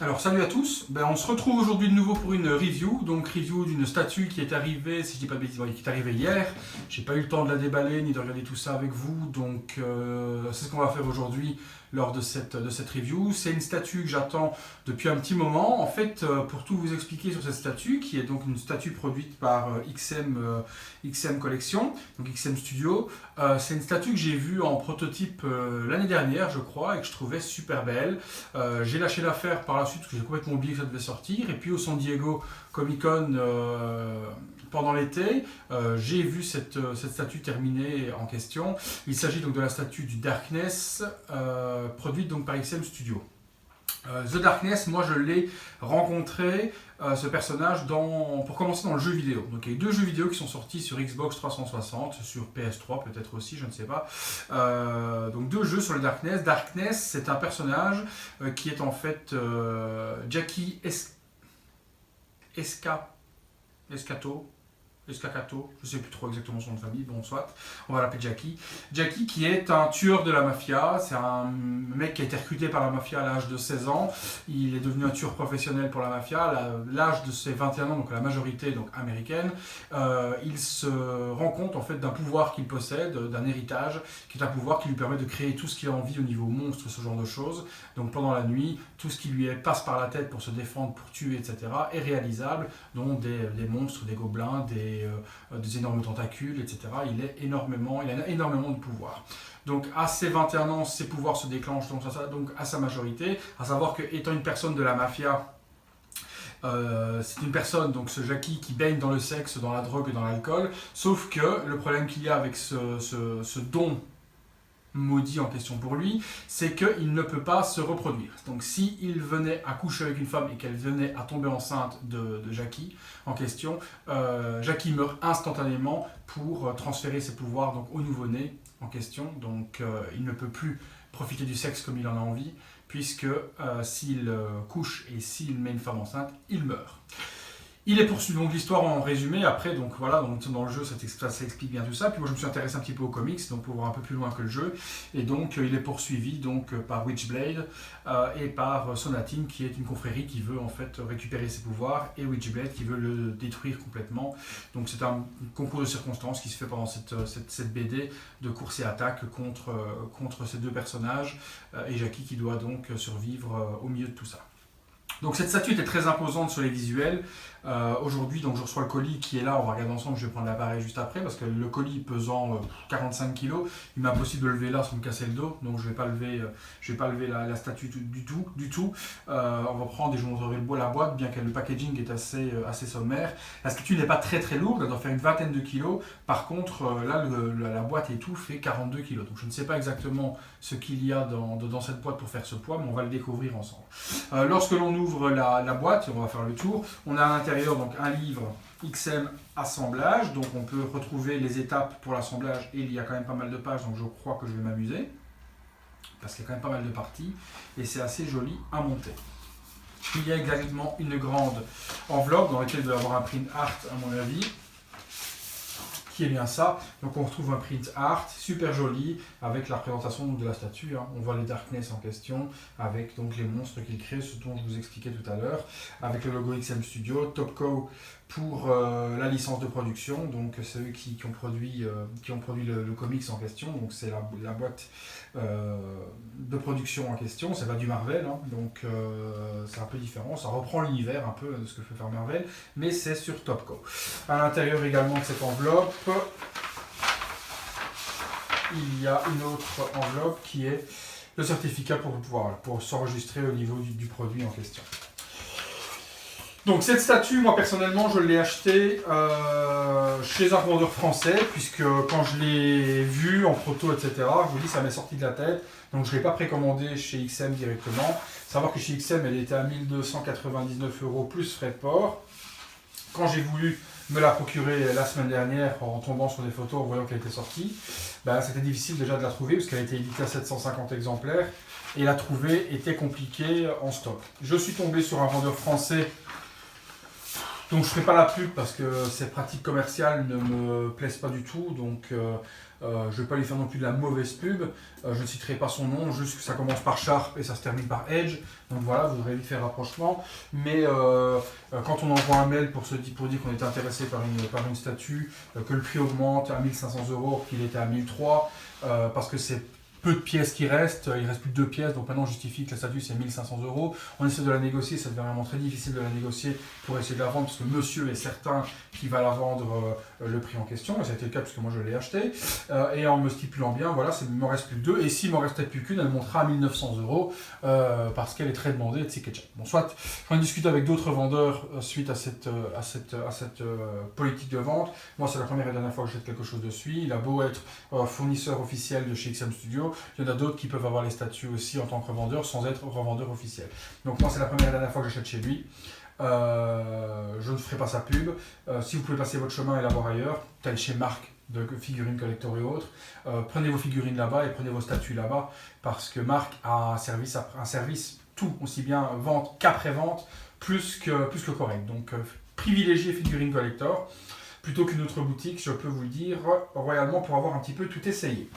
Alors salut à tous, on se retrouve aujourd'hui de nouveau pour une review, donc review d'une statue qui est arrivée, si je dis pas de bêtises, qui est arrivée hier. J'ai pas eu le temps de la déballer ni de regarder tout ça avec vous, donc c'est ce qu'on va faire aujourd'hui lors de cette review. C'est une statue que j'attends depuis un petit moment. En fait, pour tout vous expliquer sur cette statue, qui est donc une statue produite par XM Collection, donc XM Studio, c'est une statue que j'ai vue en prototype l'année dernière, je crois, et que je trouvais super belle. J'ai lâché l'affaire par la suite parce que j'ai complètement oublié que ça devait sortir. Et puis au San Diego Comic Con pendant l'été, j'ai vu cette statue terminée en question. Il s'agit donc de la statue du Darkness, produite donc par XM Studio. The Darkness, moi je l'ai rencontré, ce personnage, pour commencer dans le jeu vidéo. Donc il y a eu deux jeux vidéo qui sont sortis sur Xbox 360, sur PS3 peut-être aussi, je ne sais pas. Donc deux jeux sur le Darkness. Darkness, c'est un personnage qui est en fait Jackie Escato, Escacato, je ne sais plus trop exactement son nom de famille, bon soit, on va l'appeler Jackie. Jackie qui est un tueur de la mafia, c'est un mec qui a été recruté par la mafia à l'âge de 16 ans, il est devenu un tueur professionnel pour la mafia, à l'âge de ses 21 ans, donc à la majorité donc américaine, il se rend compte en fait d'un pouvoir qu'il possède, d'un héritage, qui est un pouvoir qui lui permet de créer tout ce qu'il a envie au niveau monstre, ce genre de choses. Donc pendant la nuit, tout ce qui lui passe par la tête pour se défendre, pour tuer, etc. est réalisable, dont des monstres, des gobelins, des énormes tentacules, etc. Il a énormément de pouvoir. Donc à ses 21 ans, ses pouvoirs se déclenchent donc à sa majorité, à savoir que étant une personne de la mafia, c'est une personne, donc ce Jackie, qui baigne dans le sexe, dans la drogue et dans l'alcool, sauf que le problème qu'il y a avec ce don maudit en question pour lui, c'est qu'il ne peut pas se reproduire. Donc s'il venait à coucher avec une femme et qu'elle venait à tomber enceinte de Jackie en question, Jackie meurt instantanément pour transférer ses pouvoirs donc, au nouveau-né en question. Donc il ne peut plus profiter du sexe comme il en a envie, puisque s'il couche et s'il met une femme enceinte, il meurt. Il est poursuivi, donc l'histoire en résumé, après, donc voilà, dans le jeu, ça explique bien tout ça. Puis moi, je me suis intéressé un petit peu aux comics, donc pour voir un peu plus loin que le jeu. Et donc, il est poursuivi donc, par Witchblade et par Sonatine, qui est une confrérie qui veut en fait récupérer ses pouvoirs, et Witchblade qui veut le détruire complètement. Donc, c'est un concours de circonstances qui se fait pendant cette BD de course et attaque contre ces deux personnages, et Jackie qui doit donc survivre au milieu de tout ça. Donc cette statue était très imposante sur les visuels. Aujourd'hui, donc je reçois le colis qui est là, on va regarder ensemble, je vais prendre l'appareil juste après, parce que le colis pesant 45 kg, il m'est impossible de le lever là sans me casser le dos, donc je ne vais pas lever la statue du tout. On va prendre et je vous montrerai la boîte, bien que le packaging est assez sommaire. La statue n'est pas très lourde, elle doit faire une vingtaine de kilos. Par contre, là, la boîte et tout fait 42 kg. Donc je ne sais pas exactement ce qu'il y a dans cette boîte pour faire ce poids, mais on va le découvrir ensemble. Lorsque l'on ouvre la boîte, on va faire le tour, on a à l'intérieur donc un livre XM assemblage, donc on peut retrouver les étapes pour l'assemblage et il y a quand même pas mal de pages, donc je crois que je vais m'amuser, parce qu'il y a quand même pas mal de parties et c'est assez joli à monter. Il y a également une grande enveloppe dans laquelle il doit y avoir un print art à mon avis, qui est bien ça. Donc on retrouve un print art super joli avec la représentation de la statue. On voit les Darkness en question avec donc les monstres qu'il crée, ce dont je vous expliquais tout à l'heure, avec le logo XM Studio, Topco pour la licence de production, donc c'est eux qui ont produit le comics en question, donc c'est la boîte de production en question, c'est pas du Marvel, donc c'est un peu différent, ça reprend l'univers un peu de ce que fait faire Marvel, mais c'est sur Topco. À l'intérieur également de cette enveloppe, il y a une autre enveloppe qui est le certificat pour s'enregistrer au niveau du produit en question. Donc cette statue, moi personnellement, je l'ai achetée chez un vendeur français, puisque quand je l'ai vue en proto, etc., je vous dis, ça m'est sorti de la tête, donc je ne l'ai pas précommandé chez XM directement. Savoir que chez XM, elle était à 1299 € plus frais de port. Quand j'ai voulu me la procurer la semaine dernière, en tombant sur des photos, en voyant qu'elle était sortie, c'était difficile déjà de la trouver, parce qu'elle a été éditée à 750 exemplaires, et la trouver était compliqué en stock. Je suis tombé sur un vendeur français Donc je ne ferai pas la pub parce que ces pratiques commerciales ne me plaisent pas du tout. Donc je ne vais pas lui faire non plus de la mauvaise pub. Je ne citerai pas son nom, juste que ça commence par Sharp et ça se termine par Edge. Donc voilà, vous devrez vite faire rapprochement. Mais quand on envoie un mail pour dire qu'on est intéressé par une statue, que le prix augmente à 1 500 €, qu'il était à 1 300, parce que c'est peu de pièces qui restent, il reste plus de 2 pièces, donc maintenant on justifie que la statue c'est 1 500 €. On essaie de la négocier, ça devient vraiment très difficile de la négocier pour essayer de la vendre, parce que monsieur est certain qu'il va la vendre le prix en question, et ça a été le cas puisque moi je l'ai acheté, et en me stipulant bien, voilà, il me reste plus que 2, et s'il m'en restait plus qu'une, elle montera à 1 900 €, parce qu'elle est très demandée et Ticket Check. Bon, soit, j'en ai discuté avec d'autres vendeurs suite à cette politique de vente. Moi c'est la première et dernière fois que j'achète quelque chose dessus, il a beau être fournisseur officiel de chez XM Studio, il y en a d'autres qui peuvent avoir les statuts aussi en tant que revendeur sans être revendeur officiel. Donc moi c'est la première et dernière fois que j'achète chez lui. Je ne ferai pas sa pub. Si vous pouvez passer votre chemin et l'avoir ailleurs, tel chez Marc de figurines collector et autres, prenez vos figurines là-bas et prenez vos statuts là-bas, parce que Marc a un service tout aussi bien vente qu'après-vente, plus que correct. Donc privilégiez figurines collector plutôt qu'une autre boutique, je peux vous le dire royalement, pour avoir un petit peu tout essayé.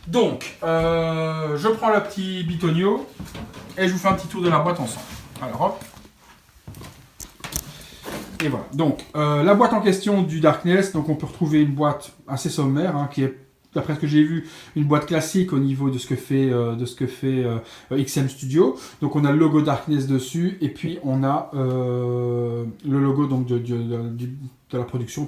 Donc, je prends le petit bitonio et je vous fais un petit tour de la boîte ensemble. Alors hop. Et voilà. Donc, la boîte en question du Darkness, donc on peut retrouver une boîte assez sommaire, hein, qui est, d'après ce que j'ai vu, une boîte classique au niveau de ce que fait, XM Studio. Donc on a le logo Darkness dessus, et puis on a le logo donc, de la production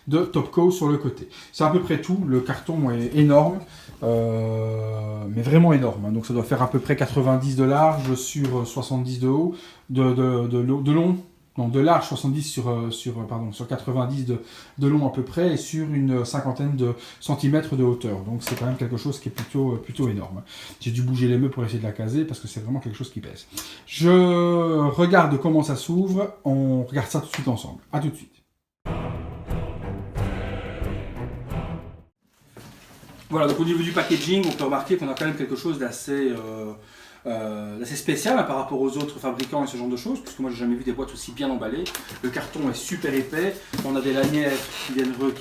de Topco sur le côté. C'est à peu près tout. Le carton est énorme, mais vraiment énorme, hein. Donc ça doit faire à peu près 90 de large sur 70 de haut, de long. Donc de large 70 sur 90 de long à peu près, et sur une cinquantaine de centimètres de hauteur. Donc c'est quand même quelque chose qui est plutôt énorme. J'ai dû bouger les meubles pour essayer de la caser parce que c'est vraiment quelque chose qui pèse. Je regarde comment ça s'ouvre, on regarde ça tout de suite ensemble. A tout de suite. Voilà, donc au niveau du packaging, on peut remarquer qu'on a quand même quelque chose d'assez spécial, hein, par rapport aux autres fabricants et ce genre de choses, puisque moi j'ai jamais vu des boîtes aussi bien emballées. Le carton est super épais, on a des lanières qui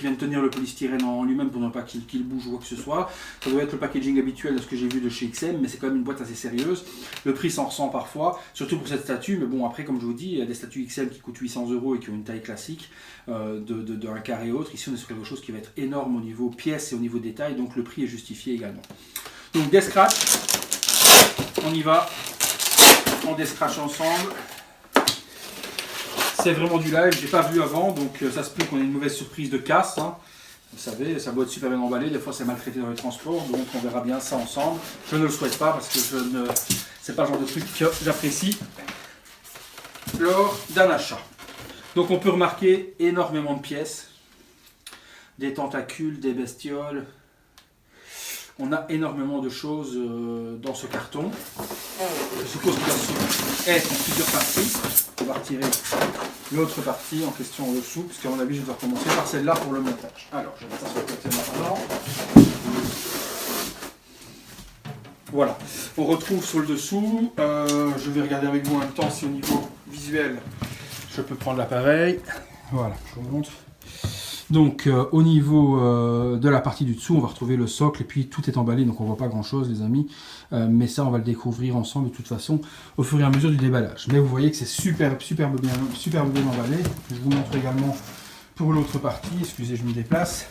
viennent tenir le polystyrène en lui-même pour ne pas qu'il bouge ou quoi que ce soit. Ça doit être le packaging habituel de ce que j'ai vu de chez XM, mais c'est quand même une boîte assez sérieuse. Le prix s'en ressent parfois, surtout pour cette statue, mais bon, après comme je vous dis, il y a des statues XM qui coûtent 800 € et qui ont une taille classique de un quart et autre. Ici on est sur quelque chose qui va être énorme au niveau pièces et au niveau détail, donc le prix est justifié également. Donc des scratchs. On y va, on descratch ensemble. C'est vraiment du live, j'ai pas vu avant, donc ça se peut qu'on ait une mauvaise surprise de casse, hein. Vous savez, ça doit être super bien emballé, des fois c'est maltraité dans les transports, donc on verra bien ça ensemble. Je ne le souhaite pas parce que c'est pas le genre de truc que j'apprécie lors d'un achat. Donc on peut remarquer énormément de pièces, des tentacules, des bestioles. On a énormément de choses dans ce carton. Je suppose qu'il va être en plusieurs parties. On va retirer l'autre partie en question en dessous, puisqu'à mon avis, je dois commencer par celle-là pour le montage. Alors, je vais mettre ça sur le côté maintenant. Voilà. On retrouve sur le dessous. Je vais regarder avec vous en même temps si au niveau visuel, je peux prendre l'appareil. Voilà, je vous montre. Donc au niveau de la partie du dessous, on va retrouver le socle, et puis tout est emballé, donc on voit pas grand chose les amis, mais ça on va le découvrir ensemble de toute façon au fur et à mesure du déballage. Mais vous voyez que c'est superbe bien emballé. Je vous montre également pour l'autre partie, excusez je me déplace,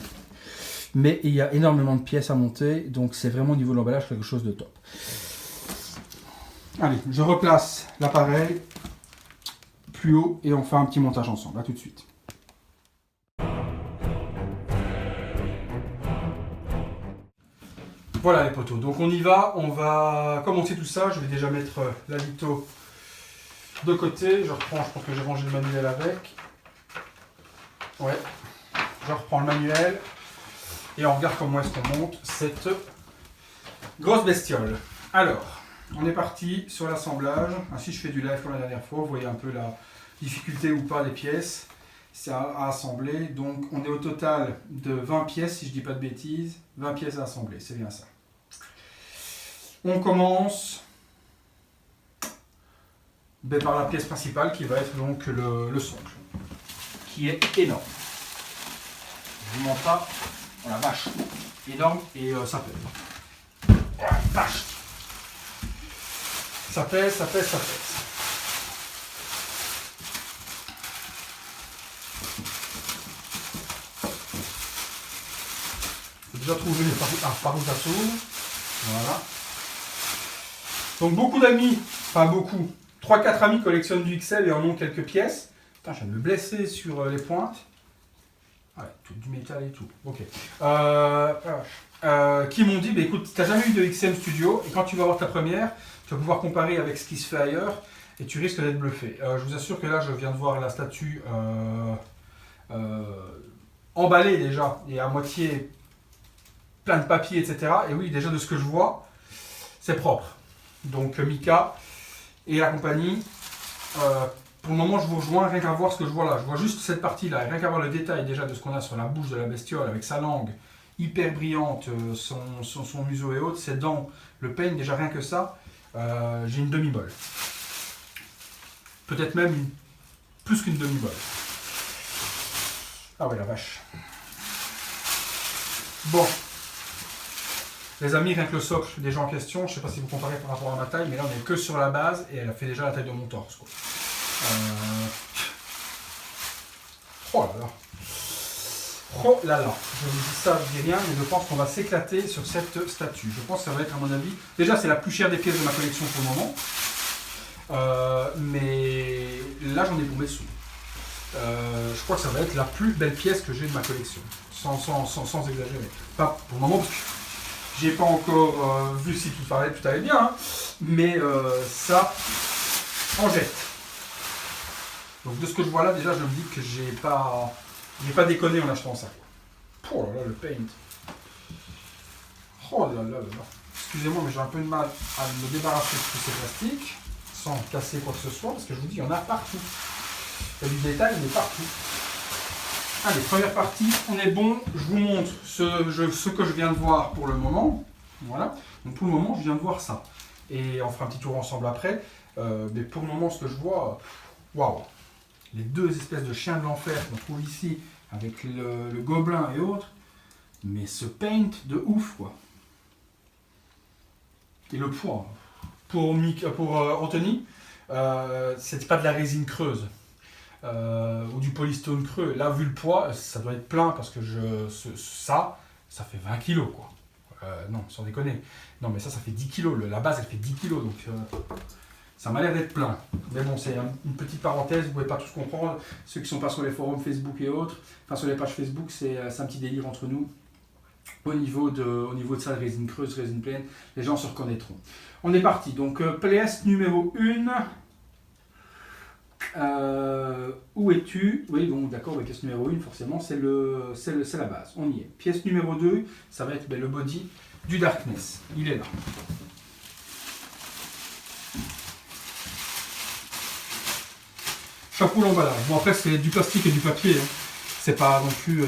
mais il y a énormément de pièces à monter, donc c'est vraiment au niveau de l'emballage quelque chose de top. Allez, je replace l'appareil plus haut et on fait un petit montage ensemble, à tout de suite. Voilà les poteaux, donc on y va, on va commencer tout ça. Je vais déjà mettre la litho de côté. Je pense que j'ai rangé le manuel avec. Ouais, je reprends le manuel et on regarde comment est-ce qu'on monte cette grosse bestiole. Alors, on est parti sur l'assemblage. Si je fais du live comme la dernière fois, vous voyez un peu la difficulté ou pas des pièces. C'est à assembler. Donc on est au total de 20 pièces, si je dis pas de bêtises. 20 pièces à assembler, c'est bien ça. On commence ben, par la pièce principale qui va être donc le socle, qui est énorme. Je vous montre ça. Oh la vache, énorme et ça pèse. Oh la vache. Ça pèse, ça pèse, ça pèse. Faut déjà trouver par où ça s'ouvre. Voilà. Donc beaucoup d'amis, enfin beaucoup, 3-4 amis collectionnent du XL et en ont quelques pièces. Putain, je viens de me blesser sur les pointes. Ouais, tout du métal et tout. Ok. Qui m'ont dit, bah, écoute, tu n'as jamais eu de XM Studio et quand tu vas avoir ta première, tu vas pouvoir comparer avec ce qui se fait ailleurs et tu risques d'être bluffé. Je vous assure que là, je viens de voir la statue emballée déjà et à moitié plein de papier, etc. Et oui, déjà de ce que je vois, c'est propre. Donc Mika et la compagnie, pour le moment je vous rejoins rien qu'à voir ce que je vois là. Je vois juste cette partie-là, et rien qu'à voir le détail déjà de ce qu'on a sur la bouche de la bestiole avec sa langue hyper brillante, son museau et autres, ses dents, le pain, déjà rien que ça, j'ai une demi-molle. Peut-être même plus qu'une demi-molle. Ah ouais la vache. Bon. Les amis, rien que le socle des gens en question, je ne sais pas si vous comparez par rapport à ma taille, mais là on est que sur la base et elle a fait déjà la taille de mon torse. Quoi. Oh là là. Oh là là. Je vous dis ça, je dis rien, mais je pense qu'on va s'éclater sur cette statue. Je pense que ça va être à mon avis. Déjà c'est la plus chère des pièces de ma collection pour le moment. Mais là j'en ai pour mes sous. Je crois que ça va être la plus belle pièce que j'ai de ma collection. Sans exagérer. Pas pour le moment parce que j'ai pas encore vu si tout allait bien, hein, mais ça en jette. Donc de ce que je vois là, déjà je me dis que j'ai pas déconné en achetant ça. Oh là là, le paint. Oh là là là là. Excusez-moi, mais j'ai un peu de mal à me débarrasser de tous ces plastiques, sans casser quoi que ce soit, parce que je vous dis, il y en a partout. Il y a du détail, mais partout. Allez, première partie, on est bon. Je vous montre ce que je viens de voir pour le moment. Voilà. Donc pour le moment, je viens de voir ça. Et on fera un petit tour ensemble après. Mais pour le moment, ce que je vois, waouh. Les deux espèces de chiens de l'enfer qu'on trouve ici, avec le gobelin et autres. Mais ce paint de ouf, quoi. Et le poids. Pour Anthony, c'est pas de la résine creuse. Ou du polystone creux. Là, vu le poids, ça doit être plein parce que ça fait 20 kg quoi. Non, sans déconner. Non, mais ça fait 10 kg. La base, elle fait 10 kg. Donc, ça m'a l'air d'être plein. Mais bon, c'est une petite parenthèse. Vous pouvez pas tous comprendre. Ceux qui sont pas sur les forums Facebook et autres, enfin sur les pages Facebook, c'est un petit délire entre nous. Au niveau de ça, de résine creuse, résine pleine, les gens se reconnaîtront. On est parti. Donc, pièce numéro 1. Où es-tu? Oui, donc d'accord, pièce numéro 1, forcément, c'est la base. On y est. Pièce numéro 2, ça va être le body du Darkness. Il est là. Chapeau l'emballage. Bon, après, c'est du plastique et du papier. Hein. C'est pas non plus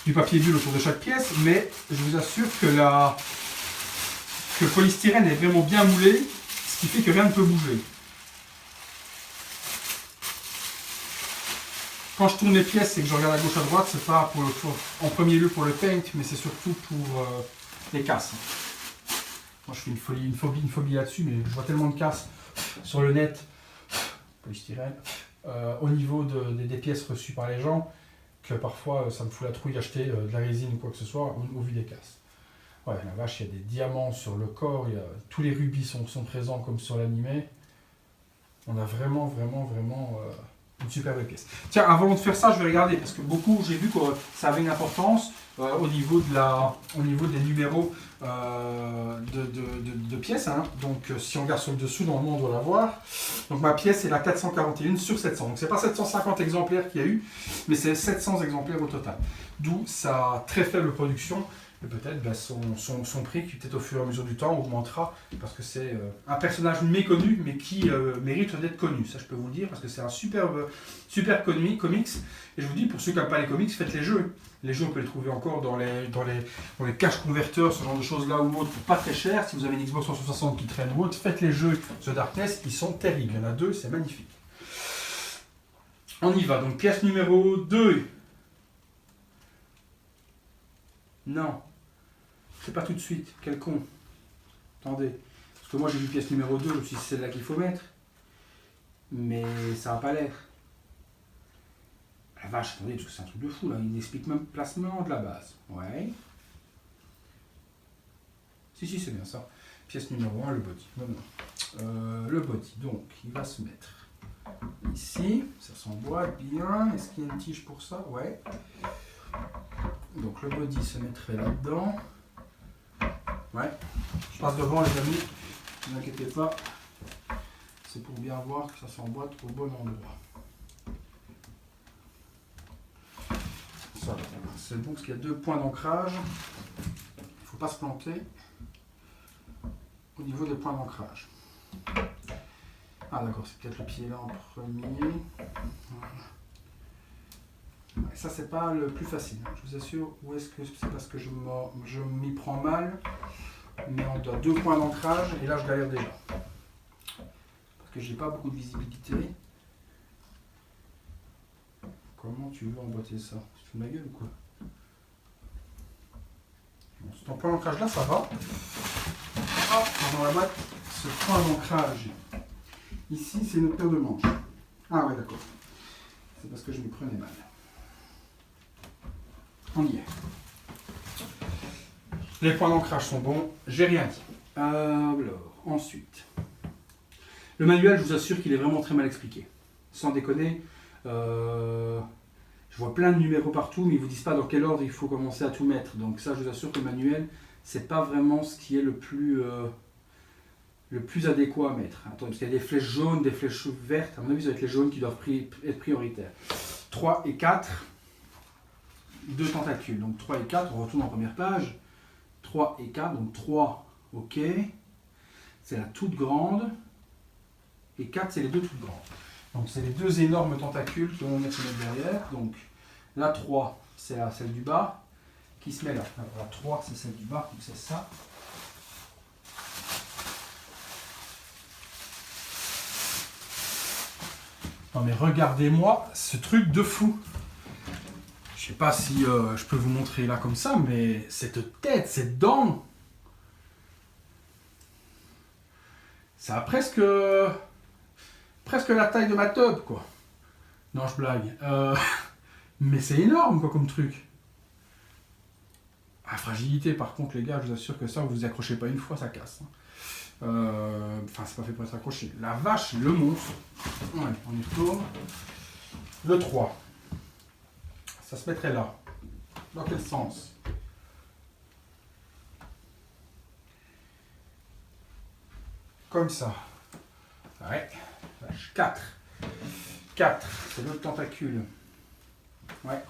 du papier bulle autour de chaque pièce, mais je vous assure que le polystyrène est vraiment bien moulé, ce qui fait que rien ne peut bouger. Quand je tourne les pièces et que je regarde à gauche à droite, c'est pas en premier lieu pour le paint, mais c'est surtout pour les casses. Moi je fais une phobie là-dessus, mais je vois tellement de casses sur le net, polystyrène, au niveau des pièces reçues par les gens, que parfois ça me fout la trouille d'acheter de la résine ou quoi que ce soit au vu des casses. Ouais, la vache, il y a des diamants sur le corps, tous les rubis sont présents comme sur l'animé. On a vraiment une superbe pièce. Tiens, avant de faire ça, je vais regarder, parce que j'ai vu que ça avait une importance au niveau des numéros de pièces. Hein. Donc, si on regarde sur le dessous, normalement, on doit la voir. Donc, ma pièce est la 441 sur 700. Donc, c'est pas 750 exemplaires qu'il y a eu, mais c'est 700 exemplaires au total. D'où sa très faible production. Et peut-être son prix qui peut-être au fur et à mesure du temps augmentera parce que c'est un personnage méconnu mais qui mérite d'être connu. Ça je peux vous le dire parce que c'est un super comics. Et je vous dis, pour ceux qui n'aiment pas les comics, faites les jeux. Les jeux on peut les trouver encore dans les caches converteurs, ce genre de choses là ou autre, pour pas très cher. Si vous avez une Xbox 360 qui traîne ou autre, faites les jeux The Darkness, ils sont terribles. Il y en a 2, c'est magnifique. On y va, donc pièce numéro 2. Non. C'est pas tout de suite, quel con. Attendez. Parce que moi j'ai vu pièce numéro 2, je me suis dit c'est celle-là qu'il faut mettre. Mais ça n'a pas l'air. La vache, attendez, parce que c'est un truc de fou là. Il explique même le placement de la base. Ouais. Si, c'est bien ça. Pièce numéro 1, le body. Non. Le body, donc il va se mettre ici. Ça s'emboîte bien. Est-ce qu'il y a une tige pour ça? Ouais. Donc le body se mettrait là-dedans. Ouais, je passe devant les amis, ne vous inquiétez pas, c'est pour bien voir que ça s'emboîte au bon endroit. Ça, c'est bon parce qu'il y a 2 points d'ancrage, il ne faut pas se planter au niveau des points d'ancrage. Ah d'accord, c'est peut-être le pied là en premier. Voilà. Ouais, ça c'est pas le plus facile, je vous assure. Où est-ce que c'est parce que je m'y prends mal, mais on doit 2 points d'ancrage et là je galère déjà parce que j'ai pas beaucoup de visibilité. Comment tu veux emboîter ça? Tu te fous de ma gueule ou quoi? Bon, ce point d'ancrage là ça va. Hop, dans la boîte, ce point d'ancrage ici c'est une paire de manches. Ah ouais d'accord, c'est parce que je m'y prenais mal. On y est. Les points d'ancrage sont bons, j'ai rien dit. Alors, ensuite. Le manuel, je vous assure qu'il est vraiment très mal expliqué. Sans déconner, je vois plein de numéros partout, mais ils ne vous disent pas dans quel ordre il faut commencer à tout mettre. Donc ça, je vous assure que le manuel, c'est pas vraiment ce qui est le plus adéquat à mettre. Attends, parce qu'il y a des flèches jaunes, des flèches vertes. À mon avis, ça va être les jaunes qui doivent être prioritaires. 3 et 4. 2 tentacules, donc 3 et 4, on retourne en première page, 3 et 4, donc 3, ok, c'est la toute grande, et 4 c'est les 2 toutes grandes. Donc c'est les 2 énormes tentacules qui vont venir se mettre derrière, donc la 3 c'est celle du bas, qui se met là, alors, la 3 c'est celle du bas, donc c'est ça. Non mais regardez-moi ce truc de fou. Je sais pas si je peux vous montrer là comme ça, mais cette tête, cette dent, ça a presque la taille de ma tub, quoi. Non, je blague. Mais c'est énorme, quoi, comme truc. La fragilité, par contre, les gars, je vous assure que ça, vous vous accrochez pas une fois, ça casse. Enfin, c'est pas fait pour être accroché. La vache, le monstre. Ouais, on y retourne. Le 3. Ça se mettrait là. Dans quel sens? Comme ça. Ouais. 4. 4. C'est l'autre tentacule. Ouais.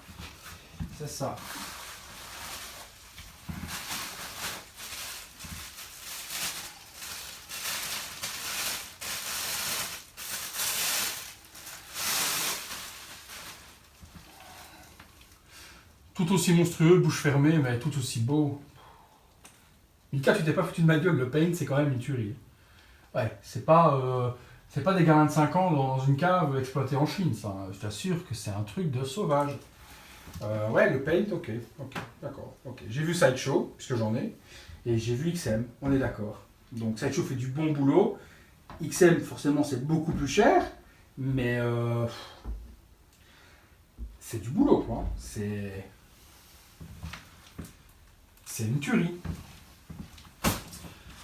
C'est ça. Tout aussi monstrueux, bouche fermée, mais tout aussi beau. Mika, tu t'es pas foutu de ma gueule, le paint c'est quand même une tuerie. Ouais, c'est pas des gamins de 5 ans dans une cave exploitée en Chine, ça. Je t'assure que c'est un truc de sauvage. Ouais, le paint, ok, d'accord, ok. J'ai vu Sideshow, puisque j'en ai, et j'ai vu XM, on est d'accord. Donc Sideshow fait du bon boulot. XM, forcément, c'est beaucoup plus cher, mais c'est du boulot, quoi. C'est une tuerie.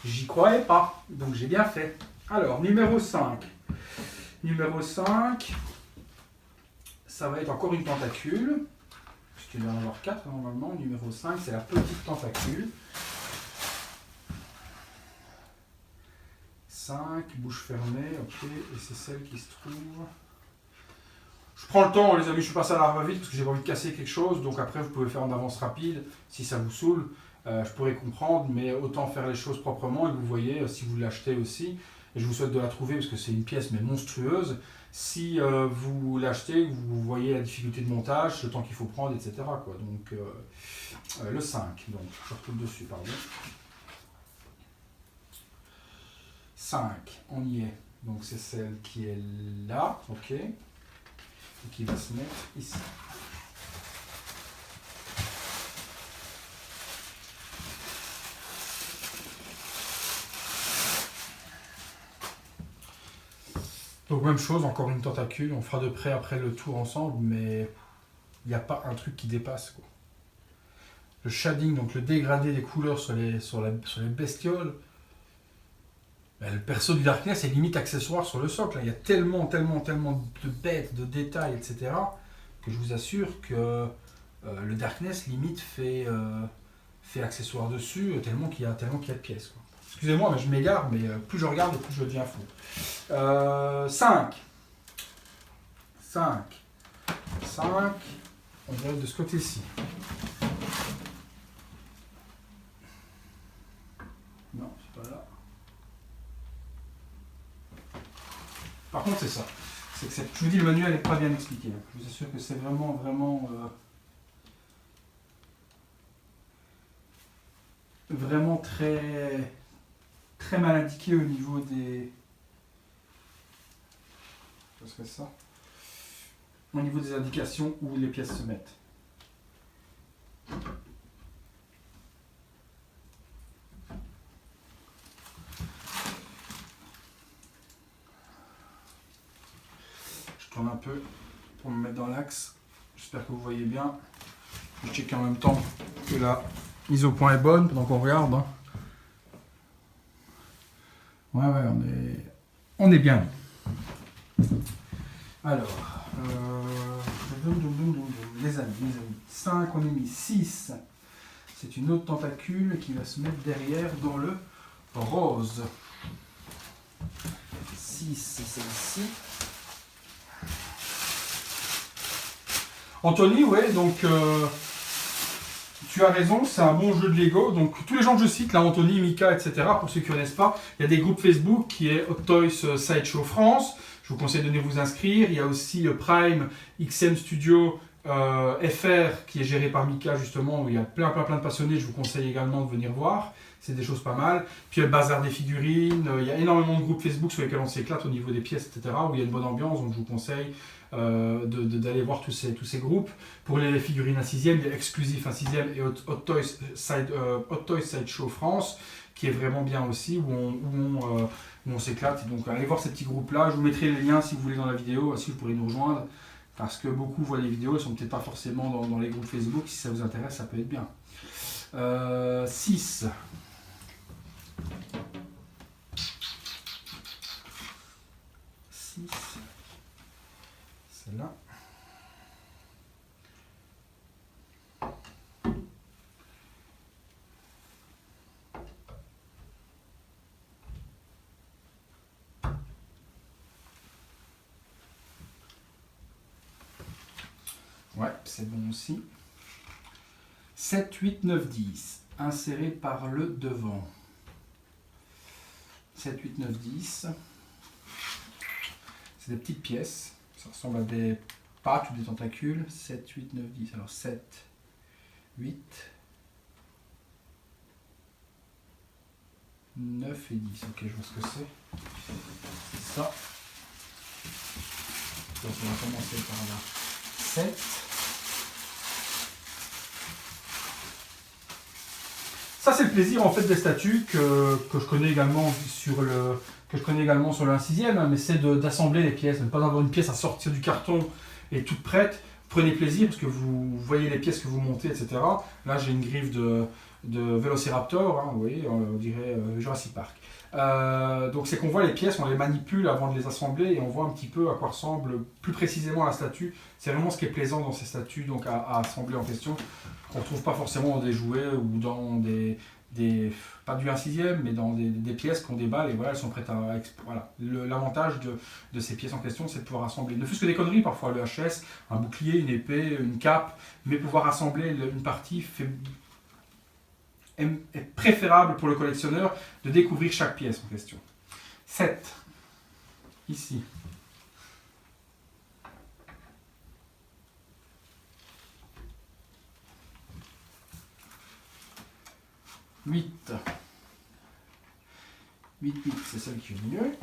J'y croyais pas, donc j'ai bien fait. Alors, numéro 5. Numéro 5, ça va être encore une tentacule. Puisqu'il va y en avoir 4 normalement. Numéro 5, c'est la petite tentacule. 5, bouche fermée, ok. Et c'est celle qui se trouve... Je prends le temps, les amis, je suis passé à la va vite parce que j'ai pas envie de casser quelque chose. Donc après, vous pouvez faire en avance rapide si ça vous saoule. je pourrais comprendre, mais autant faire les choses proprement. Et vous voyez, si vous l'achetez aussi, et je vous souhaite de la trouver parce que c'est une pièce mais monstrueuse. Si vous l'achetez, vous voyez la difficulté de montage, le temps qu'il faut prendre, etc. quoi. Donc le 5, donc je retourne dessus, pardon. 5, on y est. Donc c'est celle qui est là, ok. Et qui va se mettre ici. Donc même chose, encore une tentacule, on fera de près après le tour ensemble, mais il n'y a pas un truc qui dépasse, quoi. Le shading, donc le dégradé des couleurs sur les bestioles, ben, le perso du Darkness est limite accessoire sur le socle. Il y a tellement de bêtes, de détails, etc. que je vous assure que le Darkness limite fait accessoire dessus, tellement qu'il y a de pièces, quoi. Excusez-moi, mais je m'égare, mais plus je regarde et plus je deviens fou. 5. On va de ce côté-ci. Non, c'est pas là. Par contre, c'est ça. Je vous dis, le manuel n'est pas bien expliqué. Je vous assure que c'est vraiment très mal indiqué au niveau des... Ce serait ça. Au niveau des indications où les pièces se mettent. Je tourne un peu pour me mettre dans l'axe. J'espère que vous voyez bien. Je check en même temps que la mise au point est bonne pendant qu'on regarde. Hein. Ouais, on est bien. Alors, les amis, 5, on est mis 6. C'est une autre tentacule qui va se mettre derrière dans le rose. 6, c'est celle-ci. Anthony, ouais, donc tu as raison, c'est un bon jeu de Lego. Donc tous les gens que je cite, là, Anthony, Mika, etc., pour ceux qui ne connaissent pas, il y a des groupes Facebook qui est Hot Toys Sideshow France. Je vous conseille de venir vous inscrire. Il y a aussi le Prime XM Studio FR qui est géré par Mika, justement, où il y a plein de passionnés. Je vous conseille également de venir voir. C'est des choses pas mal. Puis il y a le bazar des figurines. Il y a énormément de groupes Facebook sur lesquels on s'éclate au niveau des pièces, etc., où il y a une bonne ambiance. Donc je vous conseille d'aller voir tous ces groupes. Pour les figurines à 6e, il y a Exclusif à 6e et Hot Toys Sideshow France, qui est vraiment bien aussi, où on s'éclate. Donc allez voir ces petits groupes-là. Je vous mettrai les liens si vous voulez dans la vidéo, si vous pourrez nous rejoindre. Parce que beaucoup voient les vidéos, elles ne sont peut-être pas forcément dans les groupes Facebook. Si ça vous intéresse, ça peut être bien. 6. Celle-là. Ouais, c'est bon aussi. 7, 8, 9, 10. Inséré par le devant. 7, 8, 9, 10. C'est des petites pièces. Ça ressemble à des pattes ou des tentacules. 7, 8, 9, 10. Alors 7, 8, 9 et 10. Ok, je vois ce que c'est. C'est ça. Donc on va commencer par là. 7. Ça c'est le plaisir en fait des statues que je connais également sur le 1/6, hein, mais c'est d'assembler les pièces, de ne pas avoir une pièce à sortir du carton et toute prête. Prenez plaisir parce que vous voyez les pièces que vous montez, etc. Là j'ai une griffe de Vélociraptor, hein, vous voyez, on dirait Jurassic Park. Donc c'est qu'on voit les pièces, on les manipule avant de les assembler et on voit un petit peu à quoi ressemble plus précisément la statue. C'est vraiment ce qui est plaisant dans ces statues donc à assembler en question, qu'on ne trouve pas forcément dans des jouets ou dans pas du 1/6, mais dans des pièces qu'on déballe et voilà, elles sont prêtes à... Voilà. L'avantage de ces pièces en question, c'est de pouvoir assembler, ne fût-ce que des conneries parfois, le HS, un bouclier, une épée, une cape, mais pouvoir assembler une partie est préférable pour le collectionneur de découvrir chaque pièce en question. 7. Ici. 8. 8, c'est celle qui est mieux.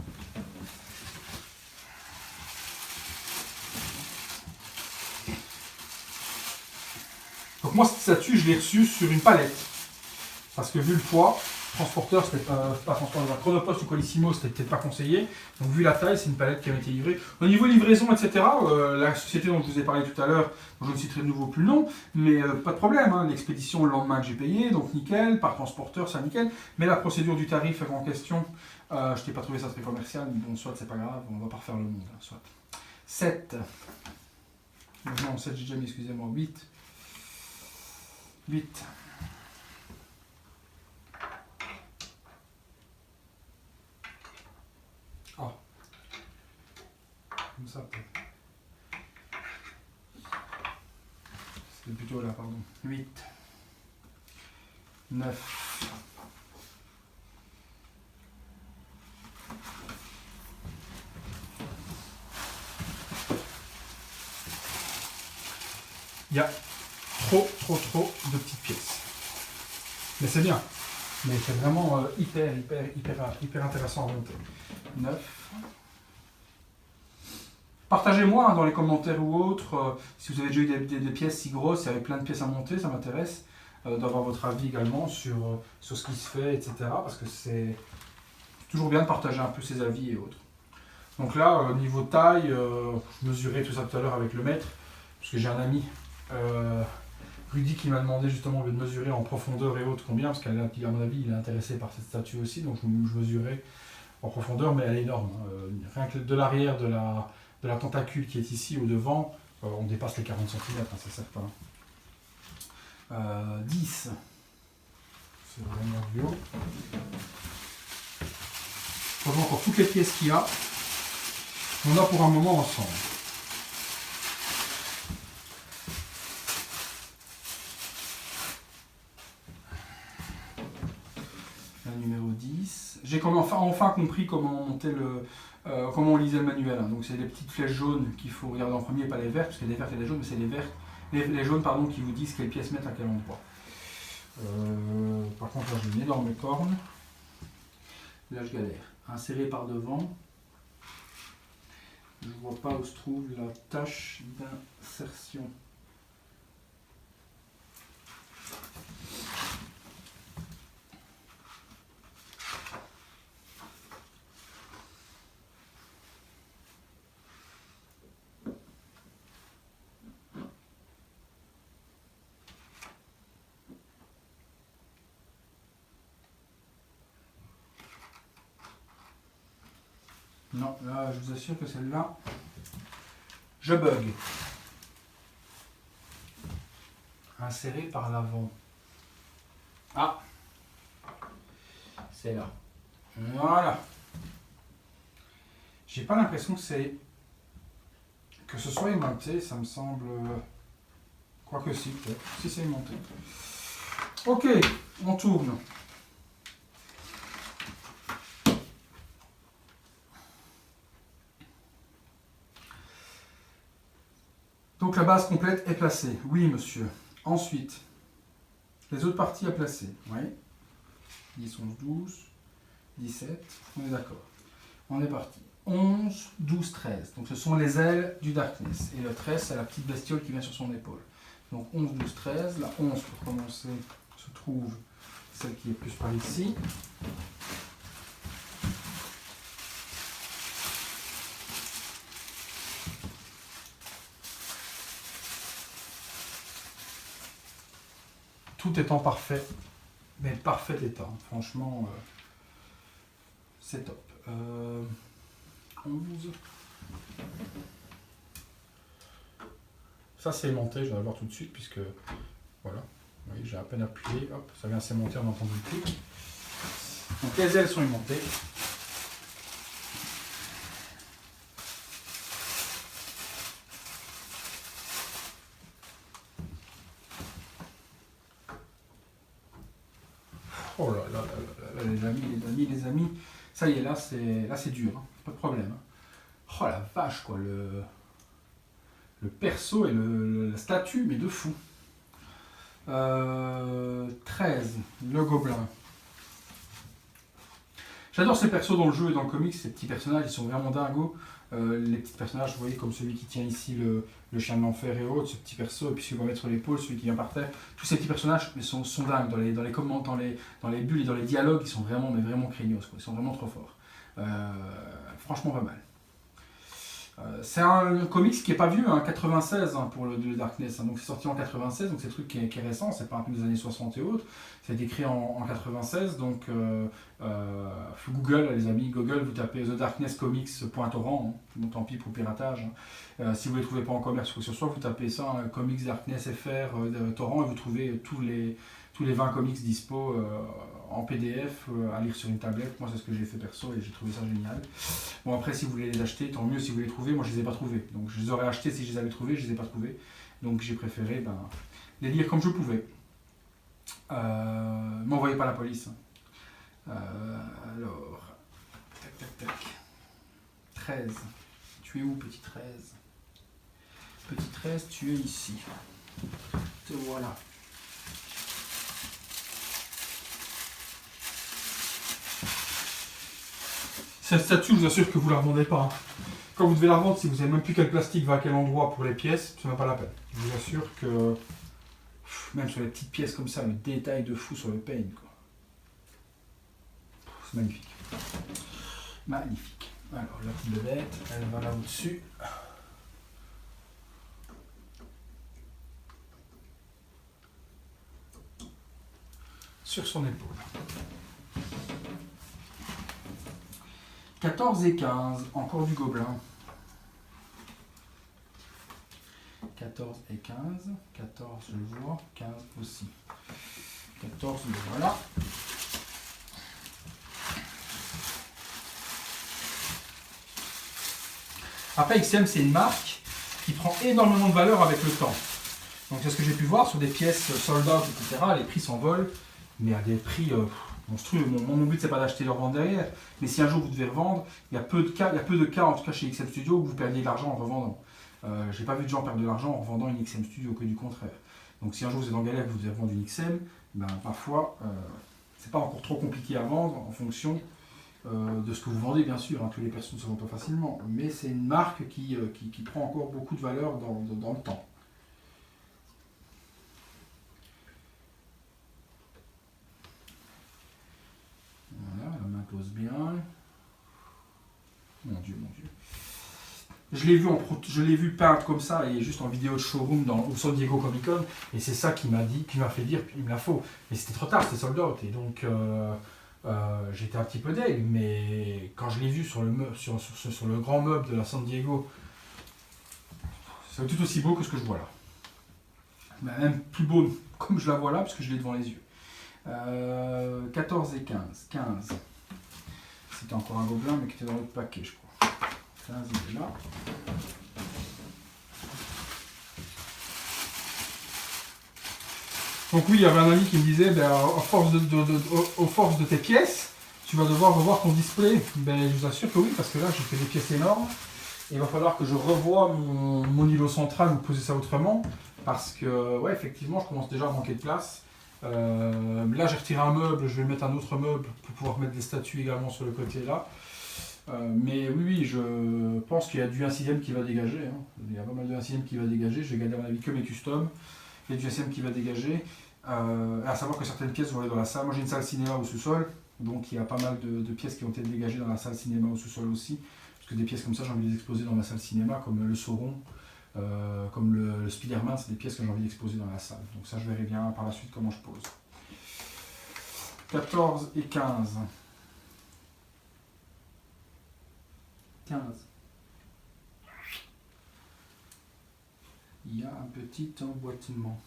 Donc moi, cette statue, je l'ai reçue sur une palette. Parce que vu le poids, transporteur, c'était pas transporteur, Chronopost ou Colissimo, c'était peut-être pas conseillé. Donc vu la taille, c'est une palette qui avait été livrée. Au niveau livraison, etc., la société dont je vous ai parlé tout à l'heure, dont je ne citerai de nouveau plus le nom, mais pas de problème, hein, l'expédition le lendemain que j'ai payé, donc nickel, par transporteur, ça nickel. Mais la procédure du tarif en question, je t'ai pas trouvé ça très commercial, mais bon, soit c'est pas grave, on va pas refaire le monde, hein, soit. 7. Non, 7, j'ai déjà mis, excusez-moi, 8. 8. Ah. Comme ça, peut-être. C'était plutôt là, pardon. 8. 9. Il y a trop de petites pièces. Mais c'est bien. Mais c'est vraiment hyper intéressant à monter. 9. Partagez-moi hein, dans les commentaires ou autres si vous avez déjà eu des pièces si grosses et avec plein de pièces à monter, ça m'intéresse d'avoir votre avis également sur ce qui se fait, etc. Parce que c'est toujours bien de partager un peu ses avis et autres. Donc là, niveau taille, je mesurais tout ça tout à l'heure avec le mètre, parce que j'ai un ami, Rudy, qui m'a demandé justement de mesurer en profondeur et autres combien, parce qu'à mon avis, il est intéressé par cette statue aussi, donc je mesurais en profondeur, mais elle est énorme. Hein. Rien que de l'arrière de la tentacule qui est ici au devant, on dépasse les 40 cm, hein, c'est certain. 10. C'est vraiment vieux. Franchement, encore toutes les pièces qu'il y a, on a pour un moment ensemble. La numéro 10. J'ai enfin compris comment monter comment on lisait le manuel. Hein. Donc c'est les petites flèches jaunes qu'il faut regarder en premier, pas les vertes, parce qu'il y a des vertes et des jaunes, mais c'est les jaunes pardon, qui vous disent quelles pièces mettre à quel endroit. Par contre là j'ai une énorme corne. Là je galère. Inséré par devant. Je ne vois pas où se trouve la tâche d'insertion. Non, là, je vous assure que celle-là, je bug. Inséré par l'avant. Ah, c'est là. Voilà. J'ai pas l'impression que ce soit aimanté, ça me semble. Quoique si, peut-être. Si c'est aimanté. Ok, on tourne. Donc la base complète est placée. Oui, monsieur. Ensuite, les autres parties à placer. Oui. 10, 11, 12, 17. On est d'accord. On est parti. 11, 12, 13. Donc ce sont les ailes du Darkness. Et le 13, c'est la petite bestiole qui vient sur son épaule. Donc 11, 12, 13. La 11, pour commencer, se trouve celle qui est plus par ici. Tout étant parfait, mais parfait état. Franchement, c'est top. 11. Ça c'est aimanté, je vais le voir tout de suite puisque voilà, vous voyez, j'ai à peine appuyé, hop, ça vient s'aimanter, on entend du clic. Donc les ailes sont aimantées. Oh là là là là, les amis. Ça y est, là c'est dur, hein. Pas de problème. Hein. Oh la vache, quoi, le perso et la statue, mais de fou. 13, le gobelin. J'adore ces persos dans le jeu et dans le comics, ces petits personnages, ils sont vraiment dingos. Les petits personnages, vous voyez, comme celui qui tient ici le chien de l'enfer et autres, ce petit perso, et puis celui qu'on va mettre sur l'épaule, celui qui vient par terre. Tous ces petits personnages sont dingues dans les commentaires, dans les bulles et dans les dialogues, ils sont vraiment, mais vraiment craignos, quoi. Ils sont vraiment trop forts. Franchement, pas mal. C'est un comics qui est pas vieux, hein, 96 hein, pour le Darkness, hein, donc c'est sorti en 96, donc c'est un truc qui est récent, c'est pas un truc des années 60 et autres, ça a été créé en 96, donc Google les amis, Google vous tapez thedarknesscomics.torrent, hein, donc tant pis pour le piratage, hein. Si vous ne les trouvez pas en commerce ou quoi que ce soit, vous tapez ça, Comics Darkness FR torrent et vous trouvez tous les 20 comics dispo en PDF à lire sur une tablette. Moi c'est ce que j'ai fait perso et j'ai trouvé ça génial. Bon après si vous voulez les acheter, tant mieux si vous les trouvez, moi je les ai pas trouvés. Donc je les aurais achetés si je les avais trouvés, je les ai pas trouvés. Donc j'ai préféré les lire comme je pouvais. M'envoyez pas la police. Alors, tac tac tac. 13. Tu es où petit 13? Petit 13, tu es ici. Te voilà. Cette statue, je vous assure que vous la revendez pas. Hein. Quand vous devez la revendre, si vous savez même plus quel plastique va à quel endroit pour les pièces, ce n'est pas la peine. Je vous assure que même sur les petites pièces comme ça, le détail de fou sur le paint, quoi. C'est magnifique. Magnifique. Alors la petite bête, elle va là au-dessus. Sur son épaule. 14 et 15, encore du gobelin. 14 et 15, 14 je le vois, 15 aussi. 14 le voilà. Après XM c'est une marque qui prend énormément de valeur avec le temps. Donc c'est ce que j'ai pu voir sur des pièces sold out, etc. Les prix s'envolent, mais à des prix monstrueux. Mon but c'est pas d'acheter leur vente derrière, mais si un jour vous devez revendre, il y a peu de cas en tout cas chez XM Studio où vous perdiez de l'argent en revendant. J'ai pas vu de gens perdre de l'argent en revendant une XM Studio, que du contraire. Donc si un jour vous êtes en galère et que vous devez revendre une XM, ben, parfois c'est pas encore trop compliqué à vendre en fonction de ce que vous vendez bien sûr, hein. Tous les personnes ne se vendent pas facilement, mais c'est une marque qui prend encore beaucoup de valeur dans le temps. Voilà, la main pose bien. Mon Dieu, mon Dieu. Je l'ai vu peindre comme ça et juste en vidéo de showroom au San Diego Comic Con et c'est ça qui m'a fait dire il me la faut. Mais c'était trop tard, c'était sold out et donc j'étais un petit peu deg, mais quand je l'ai vu sur le grand meuble de la San Diego, c'est tout aussi beau que ce que je vois là. Même plus beau comme je la vois là parce que je l'ai devant les yeux. 14 et 15. 15. C'était encore un gobelin mais qui était dans l'autre paquet je crois. 15 il est là. Donc oui, il y avait un ami qui me disait, ben, aux forces de tes pièces, tu vas devoir revoir ton display. Ben, je vous assure que oui, parce que là j'ai fait des pièces énormes. Et il va falloir que je revoie mon îlot central ou poser ça autrement. Parce que, ouais, effectivement, je commence déjà à manquer de place. Là j'ai retiré un meuble, je vais mettre un autre meuble pour pouvoir mettre des statues également sur le côté là. Mais oui, je pense qu'il y a du 1/6 qui va dégager. Hein. Il y a pas mal de 1/6 qui va dégager. Je vais garder à mon avis que mes customs. Il y a du 1/6 qui va dégager. À savoir que certaines pièces vont aller dans la salle. Moi j'ai une salle cinéma au sous-sol. Donc il y a pas mal de pièces qui ont été dégagées dans la salle cinéma au sous-sol aussi. Parce que des pièces comme ça, j'ai envie de les exposer dans ma salle cinéma, comme le Sauron, comme le Spider-Man. C'est des pièces que j'ai envie d'exposer dans la salle. Donc ça, je verrai bien par la suite comment je pose. 14 et 15. 15. Il y a un petit emboîtement.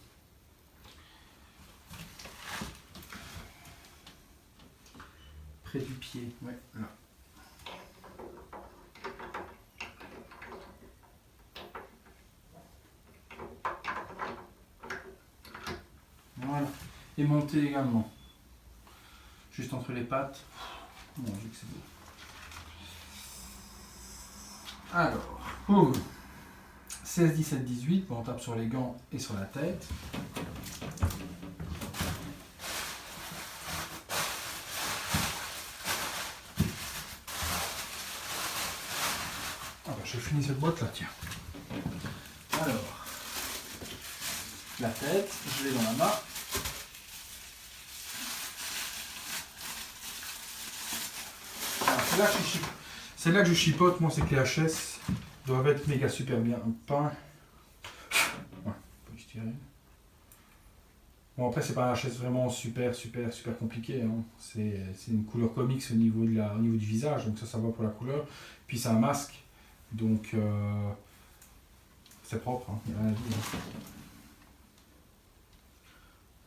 Près du pied, ouais, là. Voilà. Et monter également. juste entre les pattes. Mon Dieu que c'est beau. Alors, boum. 16, 17, 18, bon, on tape sur les gants et sur la tête. Ah bah, j'ai fini cette boîte là, tiens. Alors, la tête, je l'ai dans la main. Alors, c'est là que je chipote, moi, c'est que les HS doivent être méga super bien peints. Ouais, je dirais. Bon, après, c'est pas un HS vraiment super compliqué. Hein. C'est une couleur comics au niveau du visage, donc ça va pour la couleur. Puis c'est un masque, donc c'est propre, hein. Il n'y a rien à dire.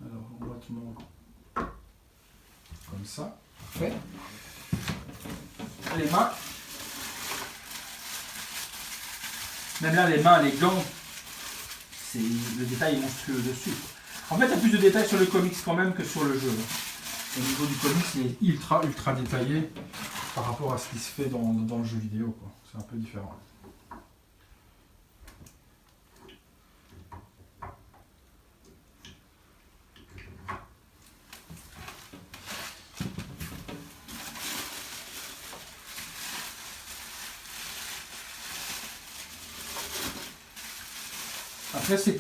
Alors, emboîtement comme ça, parfait. Les mains. Même là, les mains, les gants, le détail est monstrueux dessus. En fait, il y a plus de détails sur le comics quand même que sur le jeu. Au niveau du comics, il est ultra détaillé par rapport à ce qui se fait dans le jeu vidéo. C'est un peu différent. Après, ces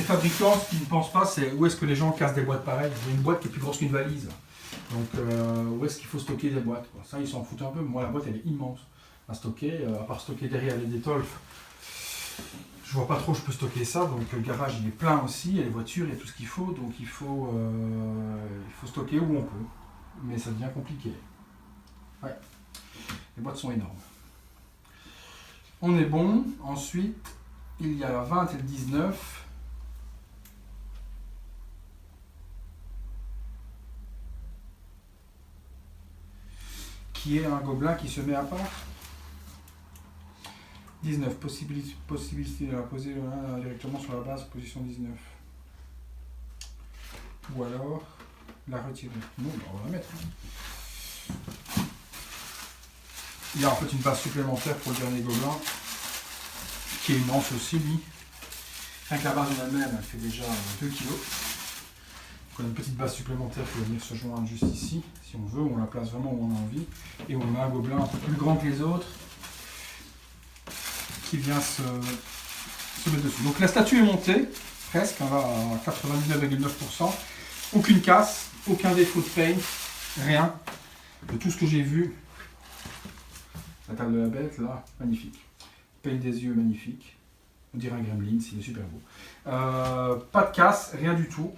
fabricants, ce qu'ils ne pensent pas, c'est où est-ce que les gens cassent des boîtes pareilles. Il y a une boîte qui est plus grosse qu'une valise. Donc, où est-ce qu'il faut stocker des boîtes, quoi. Ça, ils s'en foutent un peu. Moi, la boîte, elle est immense à stocker. À part stocker derrière les détolfs, je vois pas trop où je peux stocker ça. Donc, le garage, il est plein aussi. Il y a les voitures, il y a tout ce qu'il faut. Donc, il faut stocker où on peut. Mais ça devient compliqué. Ouais. Les boîtes sont énormes. On est bon. Ensuite, il y a la 20 et le 19. Qui est un gobelin qui se met à part. 19. Possibilité de la poser directement sur la base, position 19. Ou alors la retirer. Non, on va la mettre. Il y a en fait une base supplémentaire pour le dernier gobelin, qui est immense aussi, lui. Rien que la base en elle-même, elle fait déjà 2 kg. On a une petite base supplémentaire qui va venir se joindre juste ici, si on veut, on la place vraiment où on a envie. Et on a un gobelin un peu plus grand que les autres, qui vient se mettre dessus. Donc la statue est montée, presque, hein, là, à 99,9%. Aucune casse, aucun défaut de paint, rien. De tout ce que j'ai vu, la table de la bête, là, magnifique. Paint des yeux, magnifique. On dirait un gremlin, il est super beau. Pas de casse, rien du tout.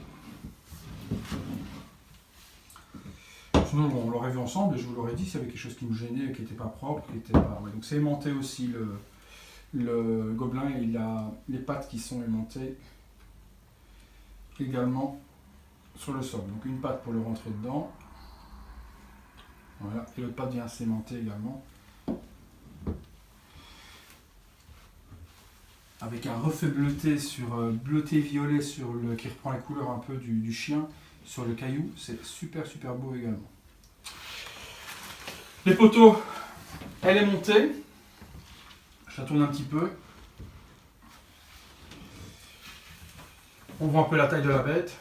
Sinon, bon, on l'aurait vu ensemble et je vous l'aurais dit s'il y avait quelque chose qui me gênait, qui n'était pas propre, qui était pas. Ouais, donc c'est aimanté aussi le gobelin, il a les pattes qui sont aimantées également sur le sol. Donc une patte pour le rentrer dedans. Voilà, et l'autre patte vient s'aimanter également. Avec un reflet bleuté violet qui reprend la couleur un peu du chien sur le caillou, c'est super beau également. Les poteaux, elle est montée. Je la tourne un petit peu. On voit un peu la taille de la bête.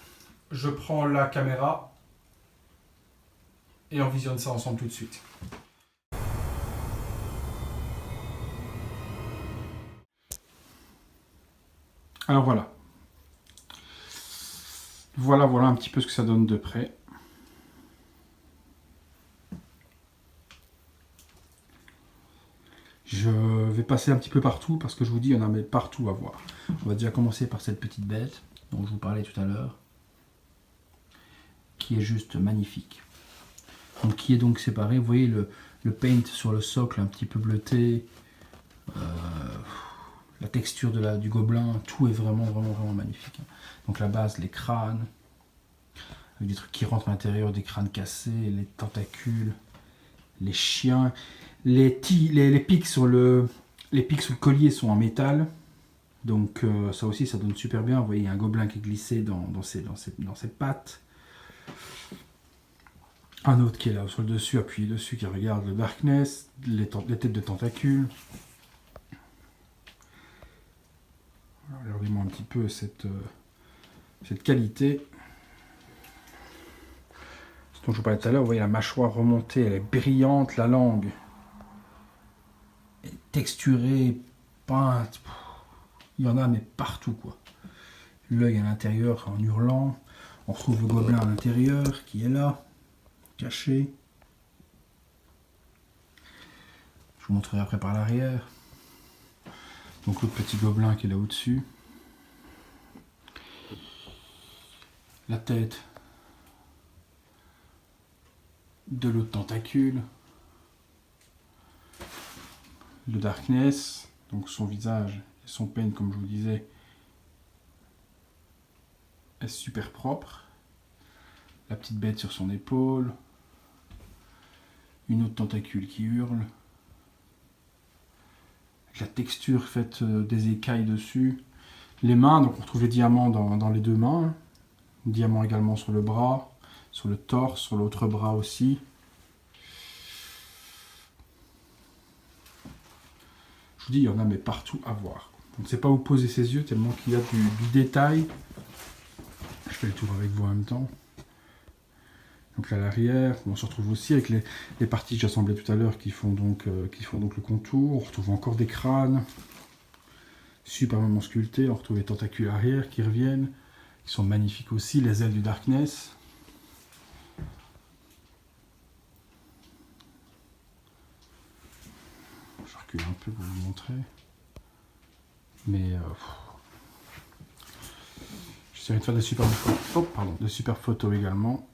Je prends la caméra et on visionne ça ensemble tout de suite. Alors voilà. Voilà un petit peu ce que ça donne de près. Je vais passer un petit peu partout parce que je vous dis, il y en a partout à voir. On va déjà commencer par cette petite bête dont je vous parlais tout à l'heure, qui est juste magnifique. Donc, qui est donc séparé. Vous voyez le paint sur le socle un petit peu bleuté, la texture du gobelin, tout est vraiment magnifique. Donc la base, les crânes, avec des trucs qui rentrent à l'intérieur, des crânes cassés, les tentacules, les chiens, les pics sur le collier sont en métal. Donc ça aussi, ça donne super bien. Vous voyez, il y a un gobelin qui est glissé dans ses pattes. Un autre qui est là sur le dessus, appuyé dessus, qui regarde le Darkness, les têtes de tentacules. Regardez-moi un petit peu cette qualité. Ce dont je vous parlais tout à l'heure, vous voyez la mâchoire remontée, elle est brillante, la langue est texturée, peinte. Il y en a mais partout quoi. L'œil à l'intérieur en hurlant. On retrouve le gobelin à l'intérieur qui est là, caché. Je vous montrerai après par l'arrière. Donc l'autre petit gobelin qui est là au-dessus. La tête de l'autre tentacule. Le Darkness, donc son visage et son peigne, comme je vous disais, est super propre. La petite bête sur son épaule. Une autre tentacule qui hurle. Avec la texture faite des écailles dessus. Les mains, donc on retrouve les diamants dans les deux mains. Diamants également sur le bras, sur le torse, sur l'autre bras aussi. Je vous dis, il y en a mais partout à voir. On ne sait pas où poser ses yeux tellement qu'il y a du détail. Je fais le tour avec vous en même temps. Donc là, à l'arrière, on se retrouve aussi avec les parties que j'assemblais tout à l'heure qui font donc le contour. On retrouve encore des crânes superbement sculptés. On retrouve les tentacules arrière qui reviennent, qui sont magnifiques aussi. Les ailes du Darkness. Je recule un peu pour vous montrer. Mais j'essaierai de faire de super photos également.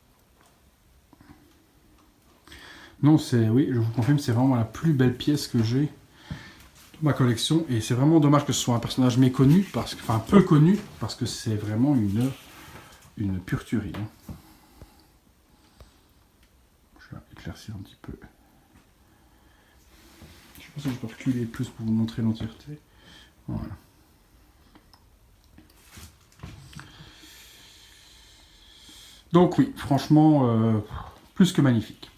Non, oui, je vous confirme, c'est vraiment la plus belle pièce que j'ai de ma collection. Et c'est vraiment dommage que ce soit un personnage méconnu, enfin peu connu, parce que c'est vraiment une pure tuerie. Hein. Je vais éclaircir un petit peu. Je sais pas si je peux reculer plus pour vous montrer l'entièreté. Voilà. Donc oui, franchement, plus que magnifique.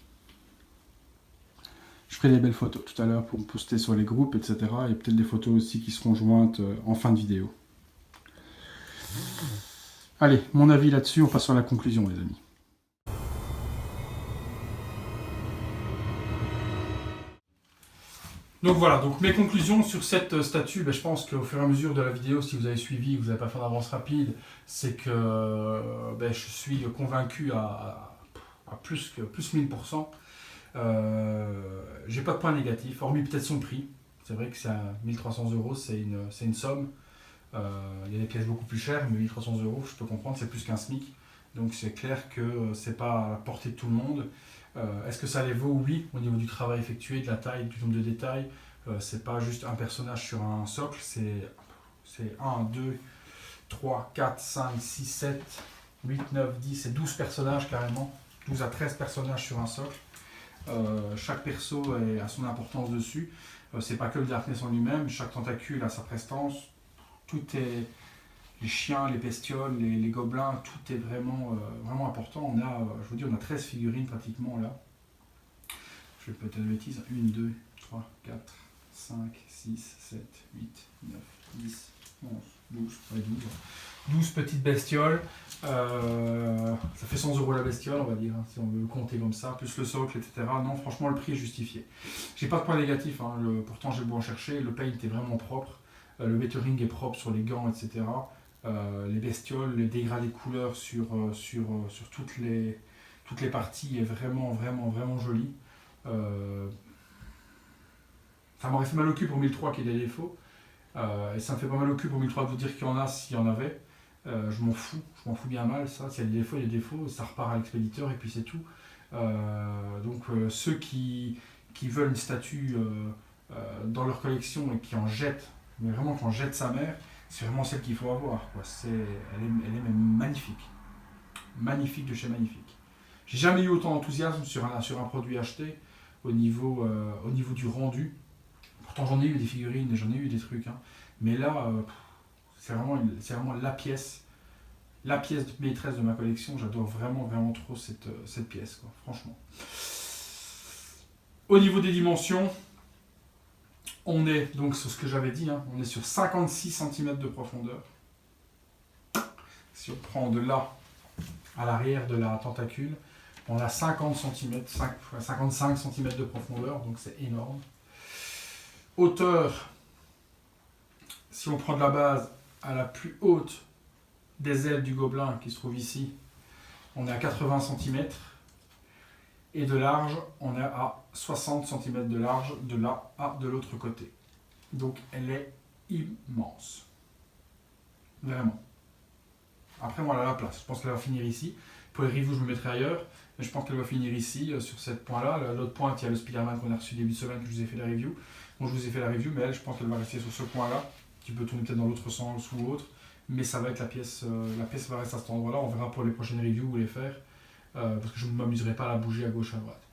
Je ferai des belles photos tout à l'heure pour me poster sur les groupes, etc. Et peut-être des photos aussi qui seront jointes en fin de vidéo. Allez, mon avis là-dessus, on passe sur la conclusion, les amis. Donc voilà, donc mes conclusions sur cette statue, je pense qu'au fur et à mesure de la vidéo, si vous avez suivi, que vous n'avez pas fait d'avance rapide, c'est que je suis convaincu à plus 1000%. J'ai pas de point négatif, hormis peut-être son prix. C'est vrai que c'est à 1300 €, c'est une somme. Il y a des pièces beaucoup plus chères, mais 1300 €, je peux comprendre, c'est plus qu'un SMIC. Donc c'est clair que c'est pas à la portée de tout le monde. Est-ce que ça les vaut? Oui, au niveau du travail effectué, de la taille, du nombre de détails. C'est pas juste un personnage sur un socle, c'est 1, 2, 3, 4, 5, 6, 7, 8, 9, 10 et 12 personnages carrément. 12 à 13 personnages sur un socle. Chaque perso a son importance dessus. C'est pas que le Darkness en lui-même, chaque tentacule a sa prestance. Tout est... Les chiens, les bestioles, les gobelins, tout est vraiment important. Je vous dis, on a 13 figurines pratiquement là. Je vais peut-être de bêtises. 1, 2, 3, 4, 5, 6, 7, 8, 9, 10, 11, 12. Ouais, 12 petites bestioles. Ça fait 100 € la bestiole, on va dire, hein, si on veut le compter comme ça, plus le socle, etc. Non, franchement, le prix est justifié. J'ai pas de point négatif, hein, pourtant j'ai beau en chercher. Le paint est vraiment propre. Le lettering est propre sur les gants, etc. Les bestioles, les dégradés de couleurs sur toutes les parties est vraiment joli. Ça m'aurait fait mal au cul pour 1003 qu'il y ait des défauts. Et ça me fait pas mal au cul pour 1003 de vous dire qu'il y en a s'il y en avait. Je m'en fous bien mal ça. S'il y a des défauts, il y a des défauts, ça repart à l'expéditeur et puis c'est tout. Donc ceux qui veulent une statue dans leur collection et qui en jettent, mais vraiment qui en jettent sa mère, c'est vraiment celle qu'il faut avoir. Quoi. Elle est même magnifique. Magnifique de chez magnifique. J'ai jamais eu autant d'enthousiasme sur un produit acheté au niveau du rendu. Pourtant j'en ai eu des figurines, j'en ai eu des trucs. Hein. Mais là, c'est vraiment la pièce la pièce maîtresse de ma collection. J'adore vraiment, vraiment trop cette pièce, quoi, franchement. Au niveau des dimensions, on est donc sur ce que j'avais dit, hein, on est sur 56 cm de profondeur. Si on prend de là à l'arrière de la tentacule, on a 50 cm, 55 cm de profondeur, donc c'est énorme. Hauteur, si on prend de la base à la plus haute des ailes du gobelin qui se trouve ici, on est à 80 cm. Et de large, on est à 60 cm de large de là à de l'autre côté. Donc elle est immense. Vraiment. Après, voilà la place. Je pense qu'elle va finir ici. Pour les reviews, je me mettrai ailleurs. Mais je pense qu'elle va finir ici, sur cette point-là. L'autre pointe, il y a le Spider-Man qu'on a reçu début de semaine, que je vous ai fait la review. Bon, je vous ai fait la review, mais elle, je pense qu'elle va rester sur ce point-là. Qui peut tourner peut-être dans l'autre sens ou autre. Mais ça va être la pièce va rester à cet endroit-là. On verra pour les prochaines reviews où les faire. Parce que je ne m'amuserai pas à la bouger à gauche, à droite.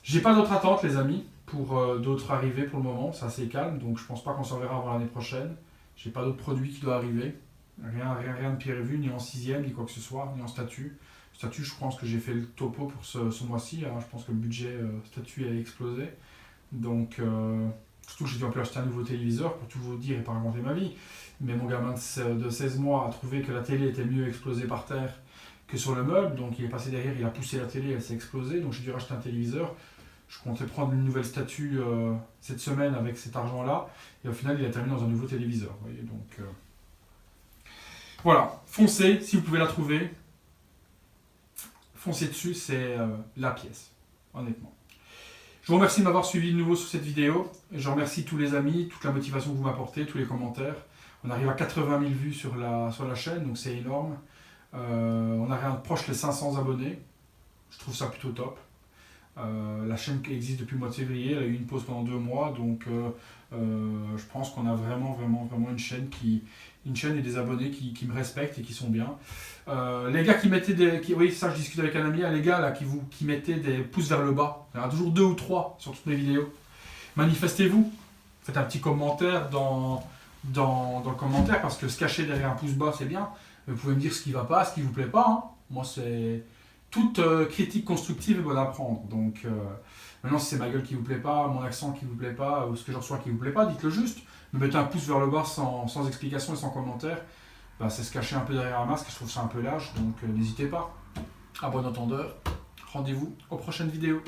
J'ai pas d'autres attentes, les amis, pour d'autres arrivées pour le moment. C'est assez calme, donc je pense pas qu'on s'en verra avant l'année prochaine. J'ai pas d'autres produits qui doivent arriver. Rien de prévu, ni en 6e, ni quoi que ce soit, ni en statut. Statut, je pense que j'ai fait le topo pour ce mois-ci. Hein. Je pense que le budget statut a explosé. Donc, surtout que j'ai dû en plus acheter un nouveau téléviseur, pour tout vous dire et pas raconter ma vie. Mais mon gamin de 16 mois a trouvé que la télé était mieux explosée par terre que sur le meuble, donc il est passé derrière, il a poussé la télé, elle s'est explosée, donc j'ai dû racheter un téléviseur. Je comptais prendre une nouvelle statue cette semaine avec cet argent-là, et au final il a terminé dans un nouveau téléviseur. Vous voyez, donc, voilà, foncez, si vous pouvez la trouver, foncez dessus, c'est la pièce, honnêtement. Je vous remercie de m'avoir suivi de nouveau sur cette vidéo, je remercie tous les amis, toute la motivation que vous m'apportez, tous les commentaires. On arrive à 80 000 vues sur la chaîne, donc c'est énorme. On arrive proche les 500 abonnés, je trouve ça plutôt top. La chaîne existe depuis le mois de février, elle a eu une pause pendant 2 mois, donc je pense qu'on a vraiment une chaîne et des abonnés qui me respectent et qui sont bien. Les gars qui mettaient oui, ça je discute avec un ami, les gars là qui mettaient des pouces vers le bas, il y en a toujours 2 ou 3 sur toutes mes vidéos. Manifestez-vous, faites un petit commentaire dans le commentaire, parce que se cacher derrière un pouce bas c'est bien. Vous pouvez me dire ce qui ne va pas, ce qui ne vous plaît pas. Hein. Moi, c'est toute critique constructive est bonne à prendre. Donc, maintenant, si c'est ma gueule qui ne vous plaît pas, mon accent qui ne vous plaît pas, ou ce que je reçois qui ne vous plaît pas, dites-le juste. Me mettez un pouce vers le bas sans explication et sans commentaire. Bah, c'est se cacher un peu derrière un masque. Je trouve ça un peu lâche. Donc, n'hésitez pas. À bon entendeur, rendez-vous aux prochaines vidéos.